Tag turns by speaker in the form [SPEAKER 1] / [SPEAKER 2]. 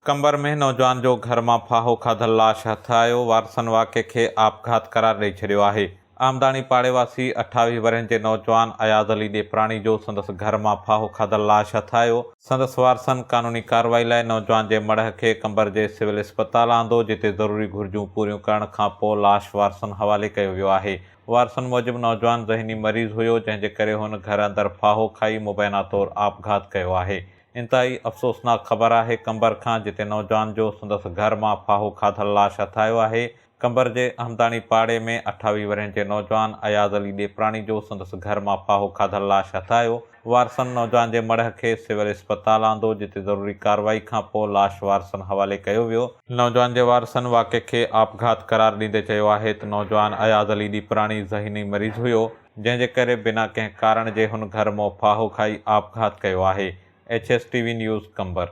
[SPEAKER 1] कंबर में नौजवान जो घर में फाहो खाधल लाश हथ आयो। वारसन वाक़े खे आपघात करार ॾेई छॾियो आहे। आमदाणी पाड़ेवासी 28 वरहनि जे नौजवान अयाज़ अली ॾेपराणी जो संदसि घर में फाहो खाधल लाश हथ आयो। संदसि वारसन कानूनी कार्रवाई लाइ नौजवान जे मढ़ खे कंबर जे सिविल इस्पताल आंदो, जिते ज़रूरी घुर्जूं पूरियूं करण खां पोइ लाश वारसन हवाले कयो वियो आहे। वारसन मूजिबि नौजवान ज़हनी मरीज़ हुयो, जंहिंजे करे हुन घर अंदरि फाहो खाई मुबैना तौरु आपघात कयो आहे। इंतहाई अफ़सोसनाक ख़बर आहे कंबर खां, जिते नौजवान जो संदसि घर में फाहो खाधल लाश हथ आयो आहे। कंबर जे अहमदाणी पाड़े में 28 वरहनि जे नौजवान अयाज़ अली ॾेपराणी जो संदसि घर में फाहो खाधल लाश हथ आयो। वारसन नौजवान जे मढ़ खे सिविल इस्पताल आंदो, जिते ज़रूरी कार्रवाई खां पोइ लाश वारसन हवाले कयो वियो। नौजवान जे वारसन वाक़े खे आपघात करार ॾींदे चयो आहे त नौजवान अयाज़ अली ॾेपराणी ज़हनी मरीज़ हुयो, जंहिंजे करे बिना कंहिं कारण जे हुन घर मां फाहो खाई आपघात कयो आहे। HSTV न्यूज़ कंबर।